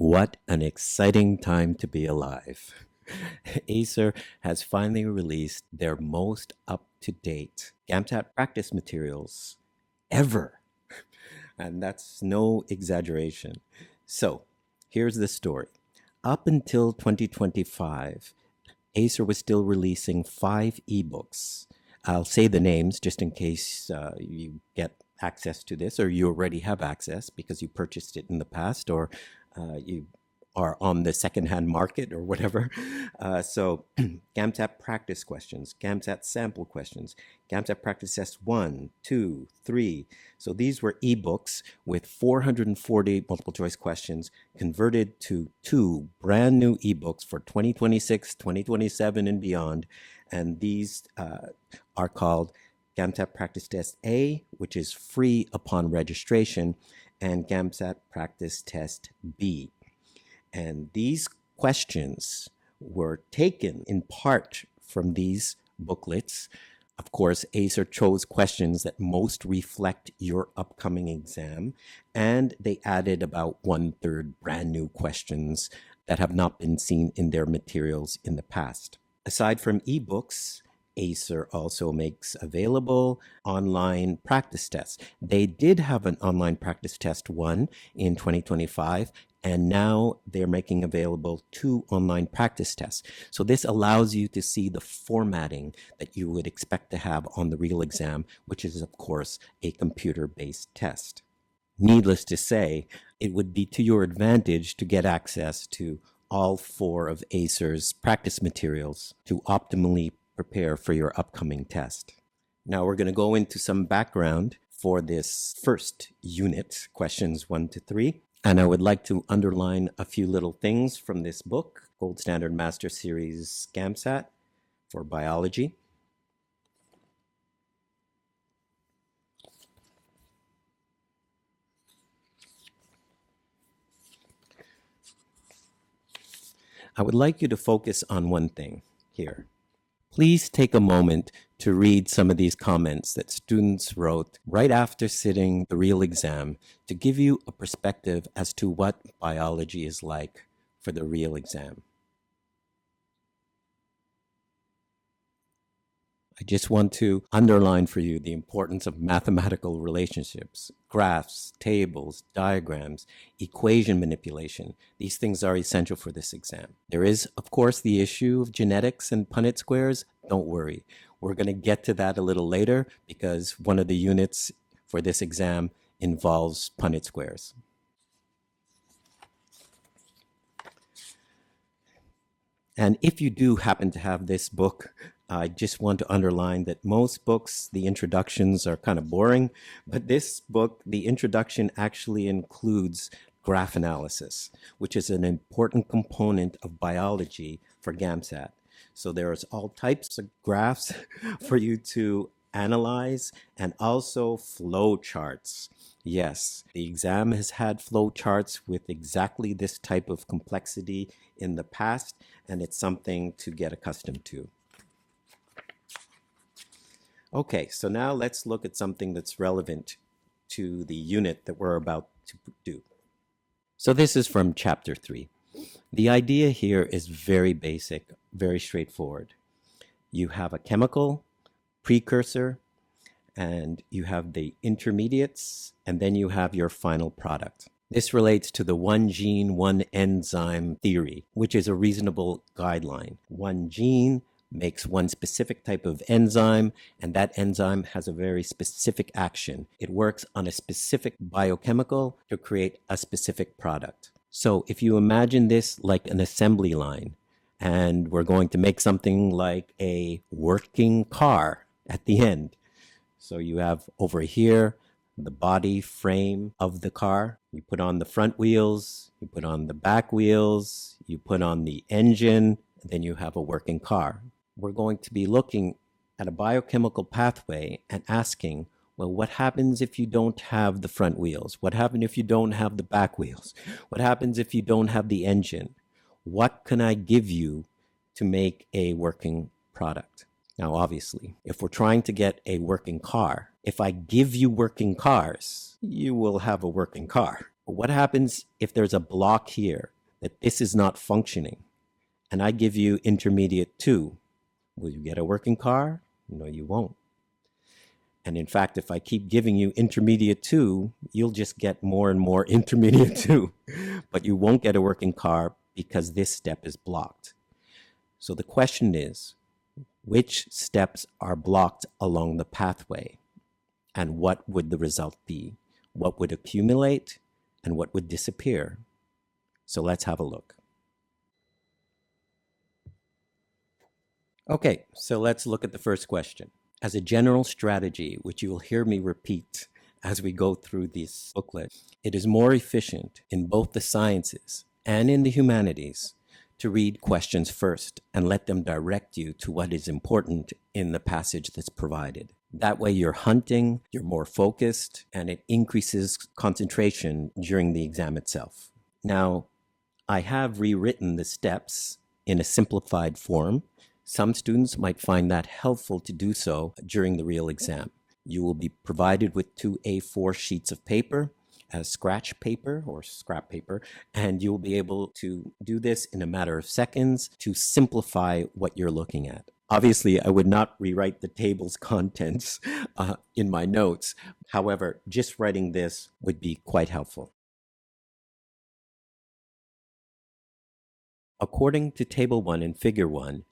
What an exciting time to be alive. ACER has finally released their most up-to-date GAMSAT practice materials ever. And that's no exaggeration. So here's the story. Up until 2025, ACER was still releasing 5 ebooks. I'll say the names just in case you get access to this, or you already have access because you purchased it in the past, or you are on the secondhand market or whatever. So GAMSAT practice questions, GAMSAT sample questions, GAMSAT practice test 1, 2, 3. So these were ebooks with 440 multiple choice questions converted to 2 brand new ebooks for 2026, 2027 and beyond. And these are called GAMSAT Practice Test A, which is free upon registration, and GAMSAT Practice Test B. And these questions were taken in part from these booklets. Of course, ACER chose questions that most reflect your upcoming exam, and they added about 1/3 brand new questions that have not been seen in their materials in the past. Aside from ebooks, ACER also makes available online practice tests. They did have an online practice test 1 in 2025, and now they're making available 2 online practice tests. So this allows you to see the formatting that you would expect to have on the real exam, which is, of course, a computer-based test. Needless to say, it would be to your advantage to get access to all 4 of ACER's practice materials to optimally prepare for your upcoming test. Now we're going to go into some background for this first unit, questions 1 to 3. And I would like to underline a few little things from this book, Gold Standard Master Series GAMSAT for Biology. I would like you to focus on one thing here. Please take a moment to read some of these comments that students wrote right after sitting the real exam to give you a perspective as to what biology is like for the real exam. I just want to underline for you the importance of mathematical relationships, graphs, tables, diagrams, equation manipulation. These things are essential for this exam. There is, of course, the issue of genetics and Punnett squares. Don't worry. We're going to get to that a little later because one of the units for this exam involves Punnett squares. And if you do happen to have this book, I just want to underline that most books, the introductions are kind of boring, but this book, the introduction actually includes graph analysis, which is an important component of biology for GAMSAT. So there's all types of graphs for you to analyze and also flow charts. Yes, the exam has had flow charts with exactly this type of complexity in the past, and it's something to get accustomed to. Okay, so now let's look at something that's relevant to the unit that we're about to do. So this is from chapter 3. The idea here is very basic, very straightforward. You have a chemical, precursor, and you have the intermediates, and then you have your final product. This relates to the one gene, one enzyme theory, which is a reasonable guideline. One gene makes one specific type of enzyme, and that enzyme has a very specific action. It works on a specific biochemical to create a specific product. So if you imagine this like an assembly line, and we're going to make something like a working car at the end. So you have over here the body frame of the car. You put on the front wheels, you put on the back wheels, you put on the engine, and then you have a working car. We're going to be looking at a biochemical pathway and asking, well, what happens if you don't have the front wheels? What happens if you don't have the back wheels? What happens if you don't have the engine? What can I give you to make a working product? Now, obviously, if we're trying to get a working car, if I give you working cars, you will have a working car. But what happens if there's a block here that this is not functioning and I give you intermediate 2? Will you get a working car? No, you won't. And in fact, if I keep giving you intermediate 2, you'll just get more and more intermediate 2, but you won't get a working car because this step is blocked. So the question is, which steps are blocked along the pathway? And what would the result be? What would accumulate and what would disappear? So let's have a look. Okay, so let's look at the first question. As a general strategy, which you will hear me repeat as we go through this booklet, it is more efficient in both the sciences and in the humanities to read questions first and let them direct you to what is important in the passage that's provided. That way you're hunting, you're more focused, and it increases concentration during the exam itself. Now, I have rewritten the steps in a simplified form. Some students might find that helpful to do so during the real exam. You will be provided with 2 A4 sheets of paper as scratch paper or scrap paper, and you'll be able to do this in a matter of seconds to simplify what you're looking at. Obviously, I would not rewrite the table's contents in my notes. However, just writing this would be quite helpful. According to Table 1 and Figure 1,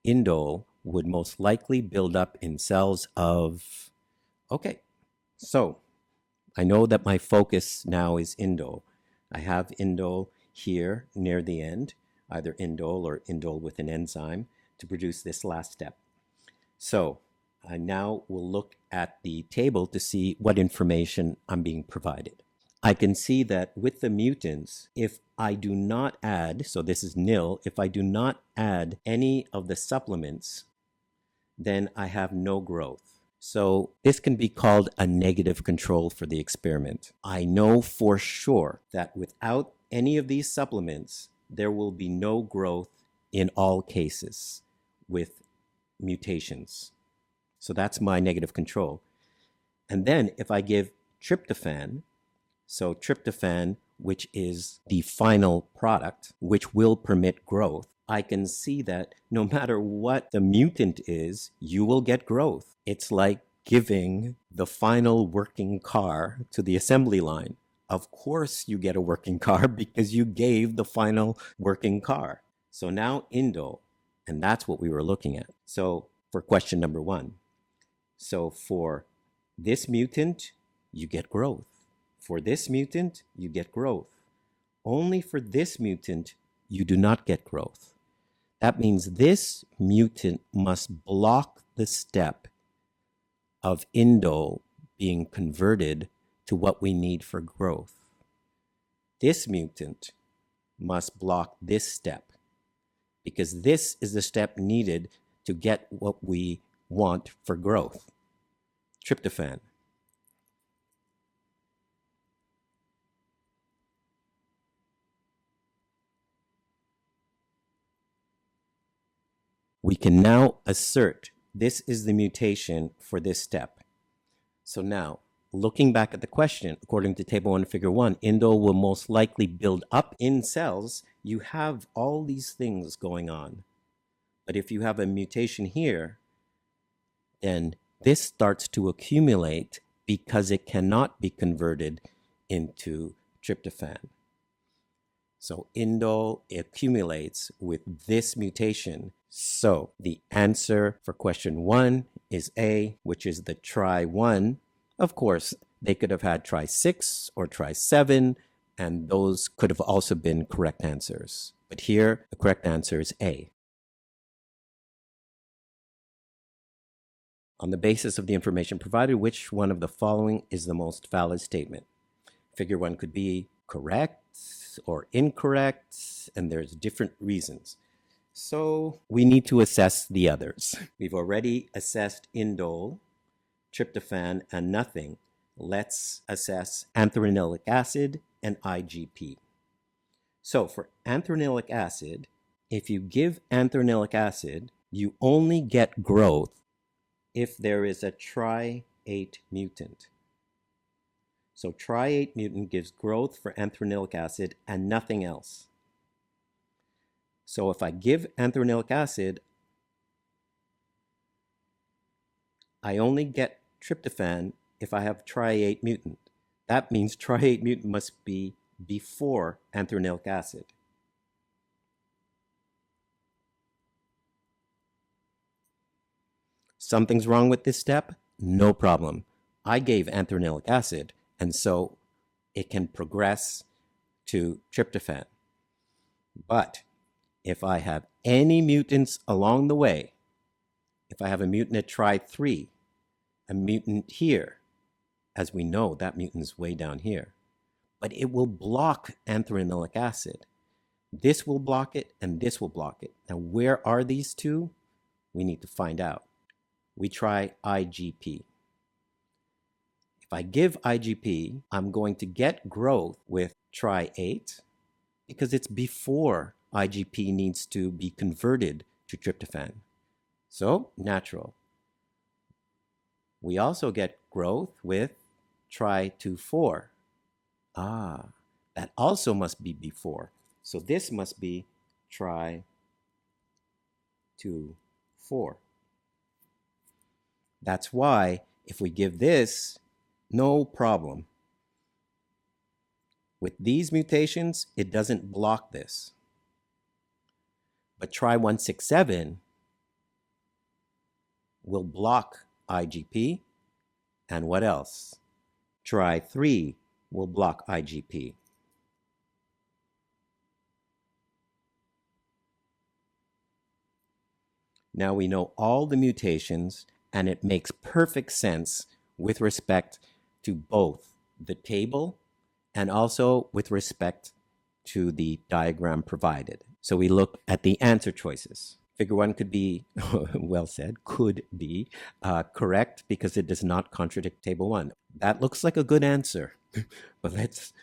indole would most likely build up in cells of, okay, so I know that my focus now is indole. I have indole here near the end, either indole or indole with an enzyme to produce this last step. So I now will look at the table to see what information I'm being provided. I can see that with the mutants, if I do not add, so this is nil, if I do not add any of the supplements, then I have no growth. So this can be called a negative control for the experiment. I know for sure that without any of these supplements, there will be no growth in all cases with mutations. So that's my negative control. And then if I give tryptophan, so tryptophan, which is the final product, which will permit growth, I can see that no matter what the mutant is, you will get growth. It's like giving the final working car to the assembly line. Of course you get a working car because you gave the final working car. So now indole, and that's what we were looking at. So for question number 1, so for this mutant, you get growth. For this mutant, you get growth. Only for this mutant, you do not get growth. That means this mutant must block the step of indole being converted to what we need for growth. This mutant must block this step because this is the step needed to get what we want for growth. Tryptophan. We can now assert this is the mutation for this step. So now, looking back at the question, according to Table 1, Figure 1, indole will most likely build up in cells. You have all these things going on. But if you have a mutation here, then this starts to accumulate because it cannot be converted into tryptophan. So indole accumulates with this mutation. So the answer for question 1 is A, which is the try 1. Of course, they could have had try 6 or try 7, and those could have also been correct answers. But here, the correct answer is A. On the basis of the information provided, which one of the following is the most valid statement? Figure 1 could be correct or incorrect, and there's different reasons. So we need to assess the others. We've already assessed indole, tryptophan, and nothing. Let's assess anthranilic acid and IgP. So for anthranilic acid, if you give anthranilic acid, you only get growth if there is a tri-8 mutant. So tri-8 mutant gives growth for anthranilic acid and nothing else. So if I give anthranilic acid, I only get tryptophan if I have tri-8 mutant. That means tri-8 mutant must be before anthranilic acid. Something's wrong with this step? No problem. I gave anthranilic acid, and so it can progress to tryptophan. But if I have any mutants along the way, if I have a mutant at tri-3, a mutant here, as we know, that mutant is way down here, but it will block anthranilic acid. This will block it, and this will block it. Now, where are these two? We need to find out. We try IgP. If I give IgP, I'm going to get growth with tri-8 because it's before IgP needs to be converted to tryptophan. So, natural. We also get growth with tri-2,4. That also must be before. So this must be tri-2,4. That's why if we give this, no problem. With these mutations, it doesn't block this. But tri-167 will block IgP. And what else? Tri-3 will block IgP. Now we know all the mutations, and it makes perfect sense with respect to both the table and also with respect to the diagram provided. So we look at the answer choices. Figure 1 could be, well said, could be correct because it does not contradict table 1. That looks like a good answer, but let's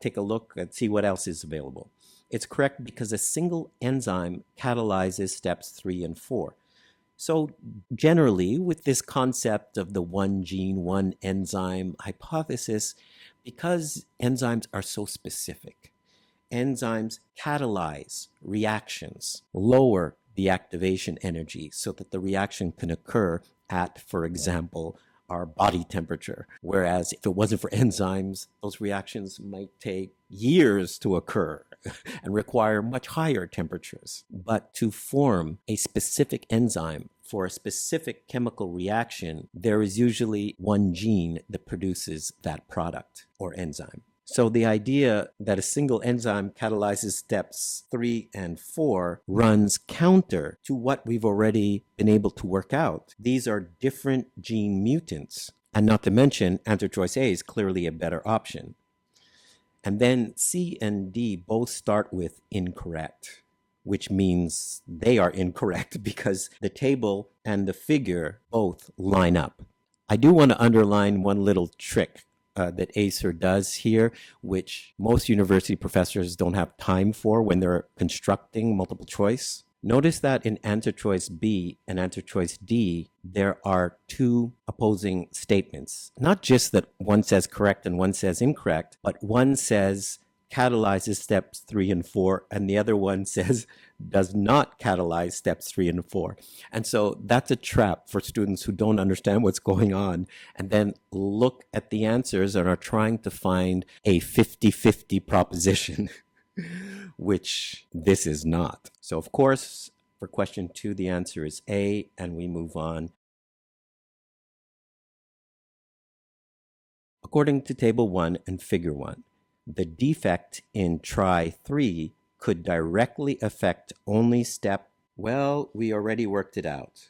take a look and see what else is available. It's correct because a single enzyme catalyzes steps 3 and 4. So generally, with this concept of the one gene, one enzyme hypothesis, because enzymes are so specific, enzymes catalyze reactions, lower the activation energy so that the reaction can occur at, for example, our body temperature. Whereas if it wasn't for enzymes, those reactions might take years to occur and require much higher temperatures. But to form a specific enzyme for a specific chemical reaction, there is usually one gene that produces that product or enzyme. So the idea that a single enzyme catalyzes steps 3 and 4 runs counter to what we've already been able to work out. These are different gene mutants, and not to mention answer choice A is clearly a better option. And then C and D both start with incorrect, which means they are incorrect because the table and the figure both line up. I do want to underline one little trick that ACER does here, which most university professors don't have time for when they're constructing multiple choice. Notice that in answer choice B and answer choice D, there are two opposing statements. Not just that one says correct and one says incorrect, but one says catalyzes steps 3 and 4, and the other one says does not catalyze steps 3 and 4. And so that's a trap for students who don't understand what's going on and then look at the answers and are trying to find a 50-50 proposition, which this is not. So of course, for question 2, the answer is A, and we move on. According to table 1 and figure 1, the defect in tri-3 could directly affect only step, well, we already worked it out.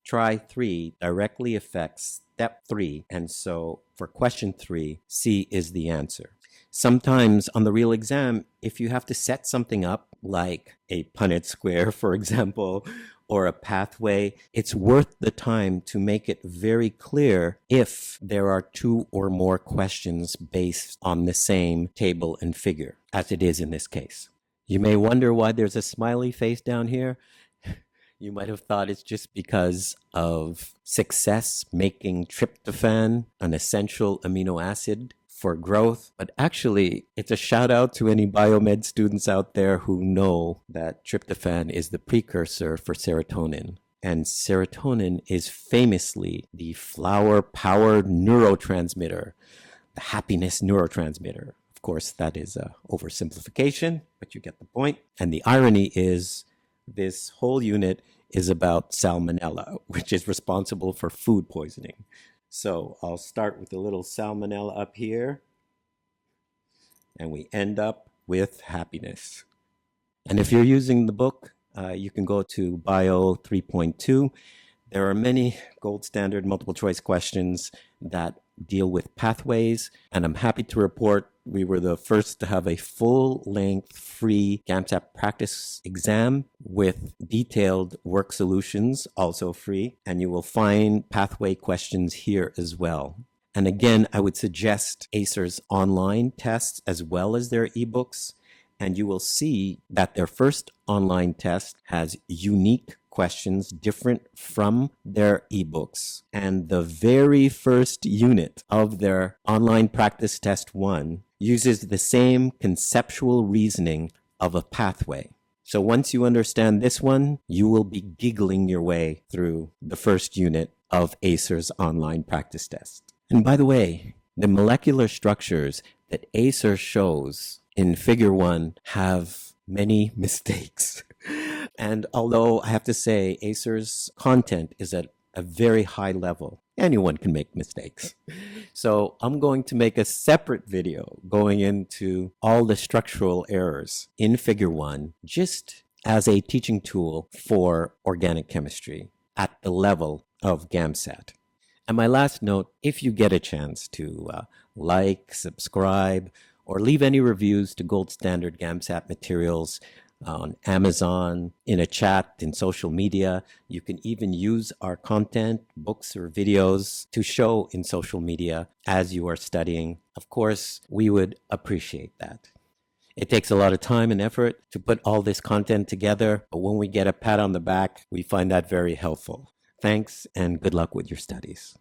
Tri-3 directly affects step 3, and so for question 3, C is the answer. Sometimes on the real exam, if you have to set something up, like a Punnett square, for example, or a pathway, it's worth the time to make it very clear if there are 2 or more questions based on the same table and figure, as it is in this case. You may wonder why there's a smiley face down here. You might have thought it's just because of success making tryptophan an essential amino acid for growth, but actually, it's a shout out to any biomed students out there who know that tryptophan is the precursor for serotonin. And serotonin is famously the flower powered neurotransmitter, the happiness neurotransmitter. Of course, that is an oversimplification, but you get the point. And the irony is, this whole unit is about salmonella, which is responsible for food poisoning. So I'll start with a little salmonella up here, and we end up with happiness. And if you're using the book, you can go to Bio 3.2. There are many gold standard multiple choice questions that deal with pathways, and I'm happy to report we were the first to have a full-length free GAMSAT practice exam with detailed work solutions, also free, and you will find pathway questions here as well. And again, I would suggest ACER's online tests as well as their ebooks, and you will see that their first online test has unique questions different from their ebooks. And the very first unit of their online practice test 1 uses the same conceptual reasoning of a pathway. So once you understand this one, you will be giggling your way through the first unit of ACER's online practice test. And by the way, the molecular structures that ACER shows in figure 1 have many mistakes. And although I have to say ACER's content is at a very high level, anyone can make mistakes. So I'm going to make a separate video going into all the structural errors in figure 1, just as a teaching tool for organic chemistry at the level of GAMSAT. And my last note, if you get a chance to like, subscribe, or leave any reviews to Gold Standard GAMSAT materials on Amazon, in a chat, in social media. You can even use our content, books or videos to show in social media as you are studying. Of course, we would appreciate that. It takes a lot of time and effort to put all this content together, but when we get a pat on the back, we find that very helpful. Thanks and good luck with your studies.